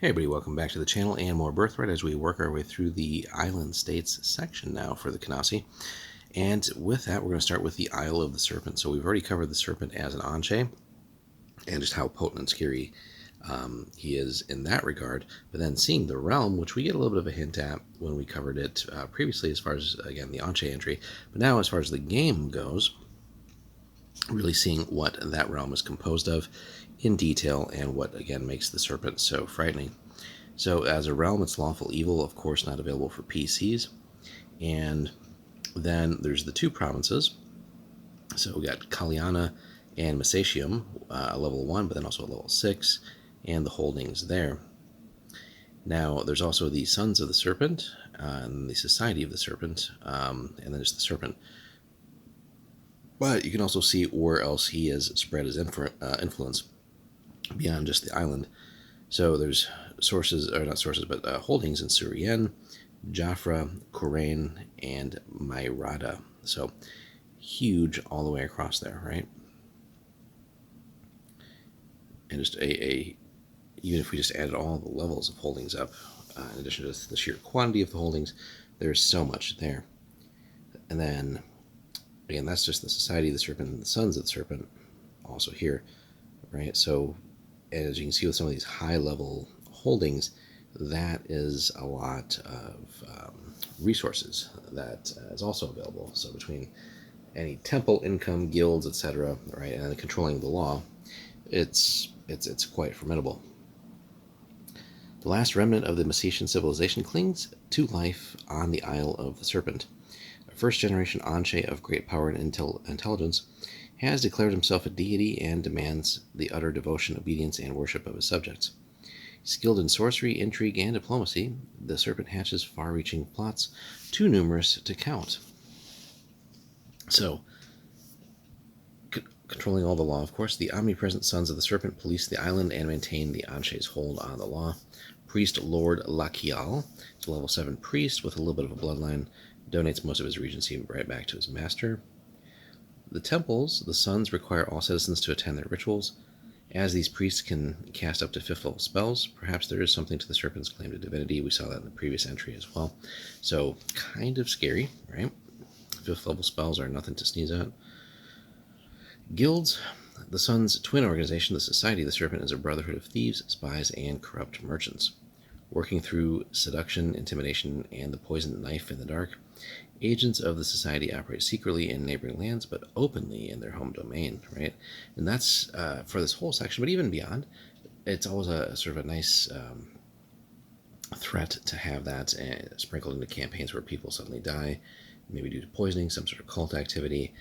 Hey everybody, welcome back to the channel and more Birthright as we work our way through the Island States section now for the Canasi. And with that, we're going to start with the Isle of the Serpent. So we've already covered the Serpent as an Anche and just how potent and scary he is in that regard. But then seeing the realm, which we get a little bit of a hint at when we covered it previously as far as, again, the Anche entry. But now as far as the game goes, really seeing what that realm is composed of in detail and what, again, makes the Serpent so frightening. So as a realm, it's lawful evil, of course, not available for PCs. And then there's the two provinces. So we got Kaliana and Masatium, level 1, but then also a level 6, and the holdings there. Now, there's also the Sons of the Serpent, and the Society of the Serpent, and then there's the Serpent. But you can also see where else he has spread his influence beyond just the island. So there's sources, or not sources, but holdings in Surien, Jafra, Korain, and Myrada. So huge all the way across there, right? And just even if we just added all the levels of holdings up, in addition to the sheer quantity of the holdings, there's so much there. And then, again, that's just the Society of the Serpent and the Sons of the Serpent also here, right? So as you can see with some of these high-level holdings, that is a lot of resources that is also available. So between any temple income, guilds, etc., right, and controlling the law, it's quite formidable. The last remnant of the Masatian civilization clings to life on the Isle of the Serpent. A first-generation Anche of great power and intelligence has declared himself a deity and demands the utter devotion, obedience, and worship of his subjects. Skilled in sorcery, intrigue, and diplomacy, the Serpent hatches far-reaching plots too numerous to count. So, controlling all the law, of course, the omnipresent Sons of the Serpent police the island and maintain the Anche's hold on the law. Priest Lord Lakial is a level 7 priest with a little bit of a bloodline, donates most of his regency right back to his master. The temples, the Sons, require all citizens to attend their rituals. As these priests can cast up to 5th level spells, perhaps there is something to the Serpent's claim to divinity. We saw that in the previous entry as well. So, kind of scary, right? 5th level spells are nothing to sneeze at. Guilds. The Sons' twin organization, the Society of the Serpent, is a brotherhood of thieves, spies, and corrupt merchants. Working through seduction, intimidation, and the poisoned knife in the dark, agents of the Society operate secretly in neighboring lands, but openly in their home domain, right? And that's for this whole section, but even beyond, it's always a sort of a nice threat to have that sprinkled into campaigns where people suddenly die, maybe due to poisoning, some sort of cult activity.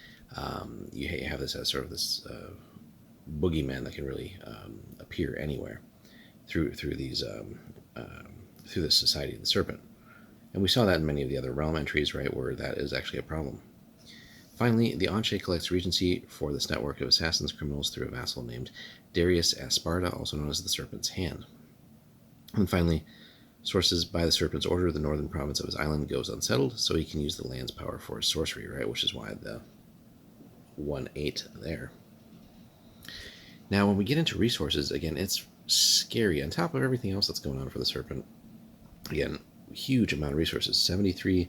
You have this as sort of this boogeyman that can really appear anywhere through these through this Society of the Serpent. And we saw that in many of the other realm entries, right, where that is actually a problem. Finally, the Anche collects regency for this network of assassins criminals through a vassal named Darius Asparda, also known as the Serpent's Hand. And finally, sources by the Serpent's order, the northern province of his island goes unsettled, so he can use the land's power for his sorcery, right, which is why the 1-8 there. Now, when we get into resources, again, it's scary. On top of everything else that's going on for the Serpent, again, huge amount of resources. 73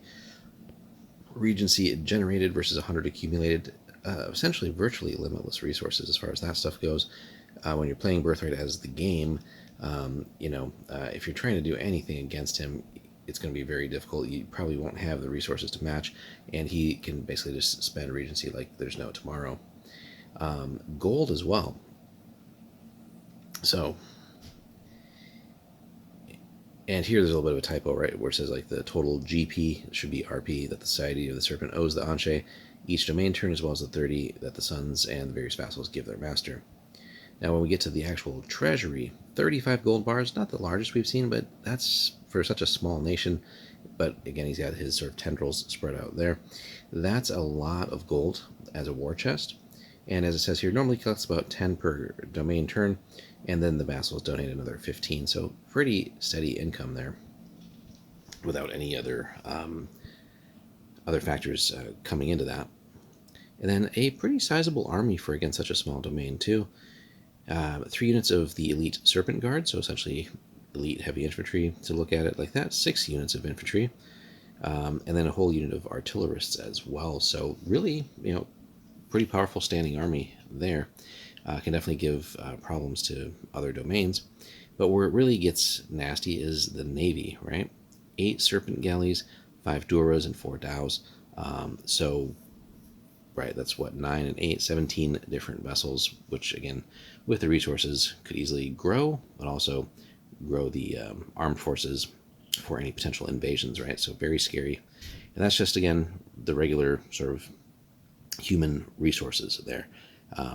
regency generated versus 100 accumulated. Essentially virtually limitless resources as far as that stuff goes. When you're playing Birthright as the game, if you're trying to do anything against him, it's going to be very difficult. You probably won't have the resources to match, and he can basically just spend regency like there's no tomorrow. Gold as well. So, and here there's a little bit of a typo, right, where it says like the total GP should be RP that the Society of the Serpent owes the Anche each domain turn, as well as the 30 that the Sons and the various vassals give their master. Now, when we get to the actual treasury, 35 gold bars, not the largest we've seen, but that's for such a small nation. But again, he's got his sort of tendrils spread out there. That's a lot of gold as a war chest. And as it says here, normally collects about 10 per domain turn, and then the vassals donate another 15. So pretty steady income there, without any other factors coming into that. And then a pretty sizable army for, again, such a small domain too. 3 units of the elite Serpent Guard, so essentially elite heavy infantry to look at it like that, 6 units of infantry, and then a whole unit of artillerists as well. So really, pretty powerful standing army there. Can definitely give problems to other domains. But where it really gets nasty is the navy, right? 8 Serpent galleys, 5 Duras, and 4 Dows. Right, that's what, 9 and 8, 17 different vessels, which again, with the resources, could easily grow, but also grow the armed forces for any potential invasions, right? So very scary. And that's just, again, the regular sort of human resources there.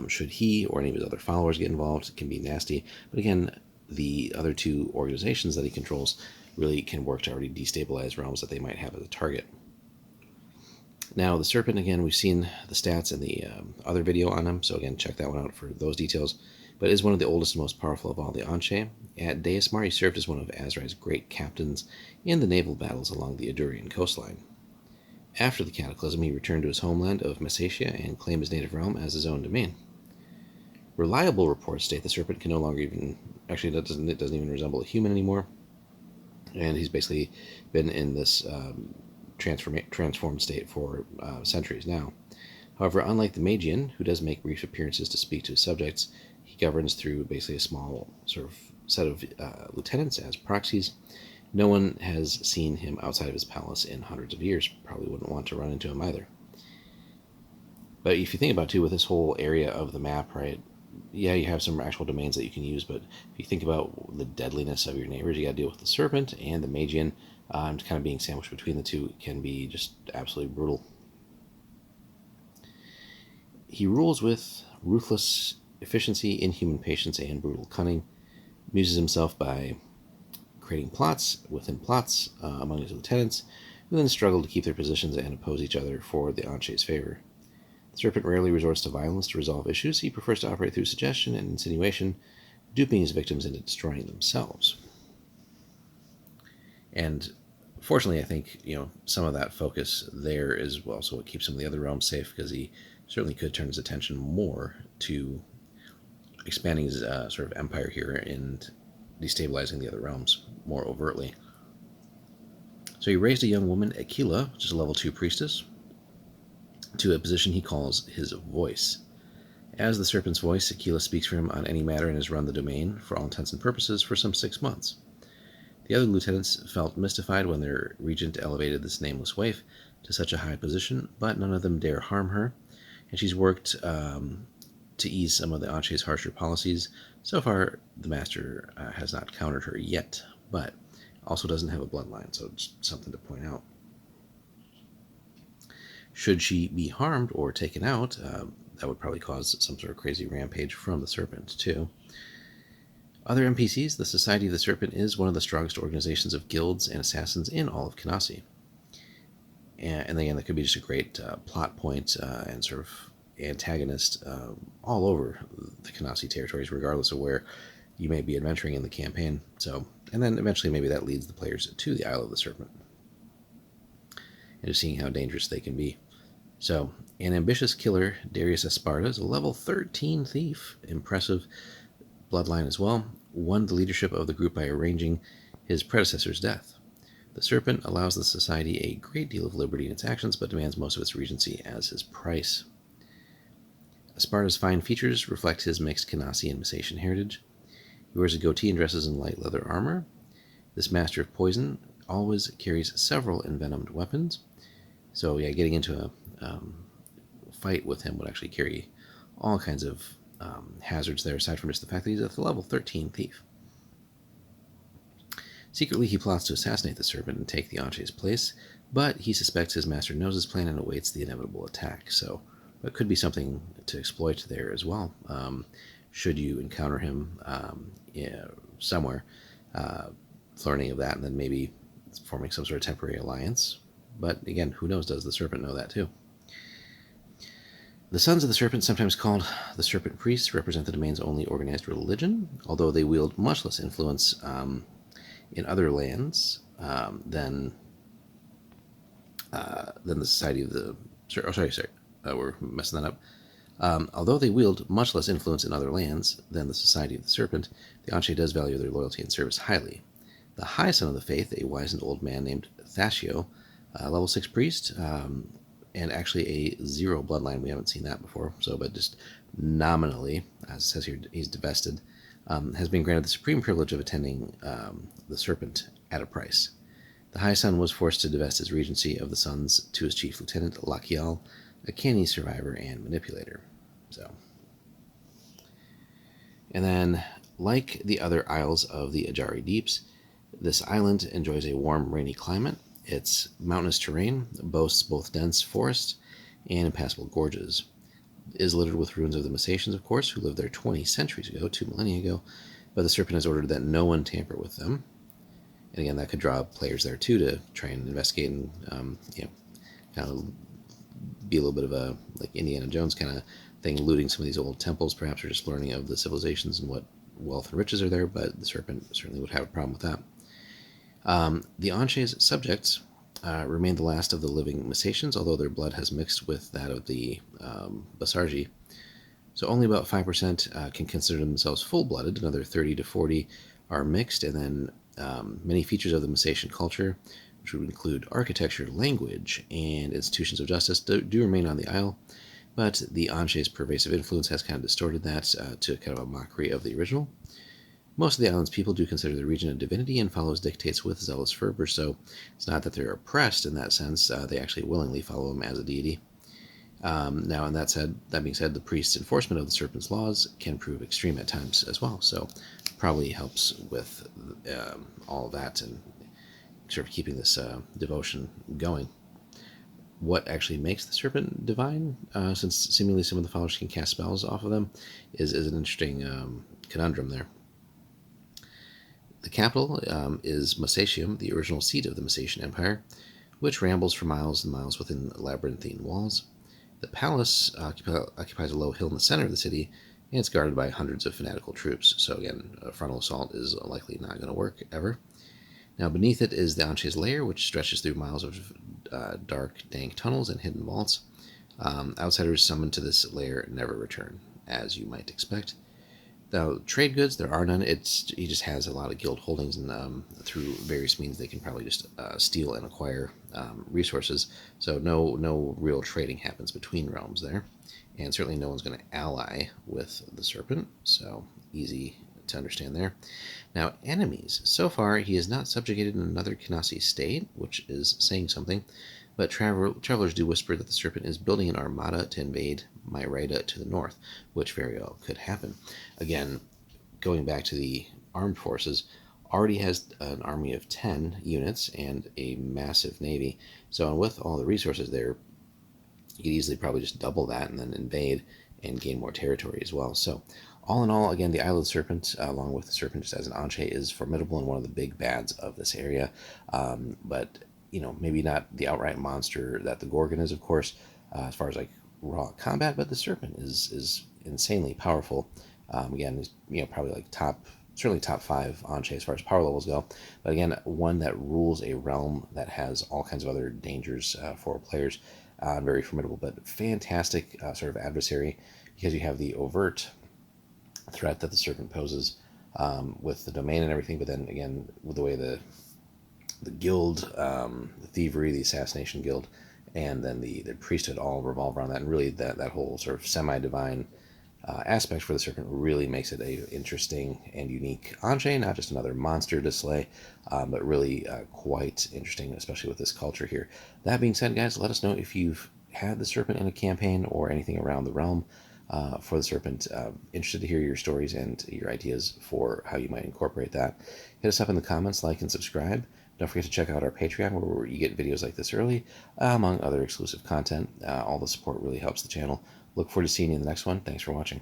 Should he or any of his other followers get involved, it can be nasty. But again, the other 2 organizations that he controls really can work to already destabilize realms that they might have as a target. Now, the Serpent, again, we've seen the stats in the other video on him, so again, check that one out for those details. But is one of the oldest and most powerful of all the Anshe. At Deismar, he served as one of Azrai's great captains in the naval battles along the Adurian coastline. After the Cataclysm, he returned to his homeland of Messetia and claimed his native realm as his own domain. Reliable reports state the Serpent can no longer even... Actually, it doesn't even resemble a human anymore. And he's basically been in this... transformed state for centuries now. However, unlike the Magian, who does make brief appearances to speak to his subjects, he governs through basically a small sort of set of lieutenants as proxies. No one has seen him outside of his palace in hundreds of years. Probably wouldn't want to run into him either. But if you think about, too, with this whole area of the map, right, yeah, you have some actual domains that you can use, but if you think about the deadliness of your neighbors, you got to deal with the Serpent and the Magian. Kind of being sandwiched between the two can be just absolutely brutal. He rules with ruthless efficiency, inhuman patience, and brutal cunning. Amuses himself by creating plots within plots among his lieutenants, who then struggle to keep their positions and oppose each other for the Anshe's favor. The Serpent rarely resorts to violence to resolve issues. He prefers to operate through suggestion and insinuation, duping his victims into destroying themselves. And fortunately, I think, some of that focus there is also what keeps some of the other realms safe, because he certainly could turn his attention more to expanding his sort of empire here and destabilizing the other realms more overtly. So he raised a young woman, Aquila, which is a level 2 priestess, to a position he calls his voice. As the Serpent's voice, Aquila speaks for him on any matter and has run the domain, for all intents and purposes, for some 6 months. The other lieutenants felt mystified when their regent elevated this nameless waif to such a high position, but none of them dare harm her, and she's worked to ease some of the Anshe's harsher policies. So far, the master has not countered her yet, but also doesn't have a bloodline, so it's something to point out. Should she be harmed or taken out, that would probably cause some sort of crazy rampage from the Serpent, too. Other NPCs, the Society of the Serpent is one of the strongest organizations of guilds and assassins in all of Canasi. And again, that could be just a great plot point and sort of antagonist all over the Canasi territories, regardless of where you may be adventuring in the campaign. And then eventually maybe that leads the players to the Isle of the Serpent, and just seeing how dangerous they can be. So, an ambitious killer, Darius Esparta, is a level 13 thief. Impressive bloodline as well. Won the leadership of the group by arranging his predecessor's death. The Serpent allows the Society a great deal of liberty in its actions, but demands most of its regency as his price. Esparta's fine features reflect his mixed Canasi and Messatian heritage. He wears a goatee and dresses in light leather armor. This master of poison always carries several envenomed weapons. So yeah, getting into a fight with him would actually carry all kinds of hazards there, aside from just the fact that he's a level 13 thief. Secretly, he plots to assassinate the Serpent and take the Anshe's place, but he suspects his master knows his plan and awaits the inevitable attack. So it could be something to exploit there as well, should you encounter him somewhere, learning of that, and then maybe forming some sort of temporary alliance. But again, who knows? Does the Serpent know that too? The Sons of the Serpent, sometimes called the Serpent Priests, represent the domain's only organized religion, although they wield much less influence in other lands than the Society of the... we're messing that up. Although they wield much less influence in other lands than the Society of the Serpent, the Anshe does value their loyalty and service highly. The high son of the faith, a wizened old man named Thasio, level 6 priest, and actually a 0 bloodline. We haven't seen that before, but just nominally, as it says here, he's divested, has been granted the supreme privilege of attending the Serpent at a price. The High Son was forced to divest his regency of the sons to his chief lieutenant, Lachial, a canny survivor and manipulator. And then, like the other isles of the Ajari Deeps, this island enjoys a warm, rainy climate. Its mountainous terrain boasts both dense forests and impassable gorges. It is littered with ruins of the Messations, of course, who lived there 20 centuries ago, 2 millennia ago, but the Serpent has ordered that no one tamper with them. And again, that could draw players there too to try and investigate and kind of be a little bit of a like Indiana Jones kind of thing, looting some of these old temples, perhaps, or just learning of the civilizations and what wealth and riches are there. But the Serpent certainly would have a problem with that. The Anshe's subjects remain the last of the living Messations, although their blood has mixed with that of the Basarji. So only about 5% can consider themselves full-blooded. Another 30 to 40 are mixed, and then many features of the Messation culture, which would include architecture, language, and institutions of justice, do remain on the Isle, but the Anshe's pervasive influence has kind of distorted that to kind of a mockery of the original. Most of the island's people do consider the region a divinity and follows dictates with zealous fervor, so it's not that they're oppressed in that sense. They actually willingly follow him as a deity. Now, and that being said, the priest's enforcement of the Serpent's laws can prove extreme at times as well, so probably helps with all of that and sort of keeping this devotion going. What actually makes the Serpent divine, since seemingly some of the followers can cast spells off of them, is an interesting conundrum there. The capital is Messatium, the original seat of the Messatian Empire, which rambles for miles and miles within labyrinthine walls. The palace occupies a low hill in the center of the city, and it's guarded by hundreds of fanatical troops. So again, a frontal assault is likely not going to work ever. Now beneath it is the Anshe's lair, which stretches through miles of dark, dank tunnels and hidden vaults. Outsiders summoned to this lair never return, as you might expect. Now, trade goods, there are none. He just has a lot of guild holdings, and through various means they can probably just steal and acquire resources. So no real trading happens between realms there. And certainly no one's going to ally with the Serpent, so easy to understand there. Now, enemies. So far, he is not subjugated in another Kinasi state, which is saying something, but travelers do whisper that the Serpent is building an armada to invade Myrida to the north, which very well could happen. Again, going back to the armed forces, already has an army of 10 units and a massive navy. So with all the resources there, you could easily probably just double that and then invade and gain more territory as well. So all in all, again, the Isle of the Serpent, along with the Serpent just as an Anshe, is formidable and one of the big bads of this area. But maybe not the outright monster that the Gorgon is, of course, as far as like raw combat, but the Serpent is insanely powerful. Again, probably like certainly top 5 Anshe as far as power levels go. But again, one that rules a realm that has all kinds of other dangers for players. Very formidable, but fantastic sort of adversary, because you have the overt threat that the Serpent poses with the domain and everything, but then again, with the way the guild, the thievery, the assassination guild, and then the priesthood all revolve around that, and really that whole sort of semi-divine aspect for the Serpent really makes it a interesting and unique Anshe, not just another monster to slay, but really quite interesting, especially with this culture here. That being said, guys, let us know if you've had the Serpent in a campaign or anything around the realm for the Serpent. Interested to hear your stories and your ideas for how you might incorporate that. Hit us up in the comments, like and subscribe. Don't forget to check out our Patreon, where you get videos like this early, among other exclusive content. All the support really helps the channel. Look forward to seeing you in the next one. Thanks for watching.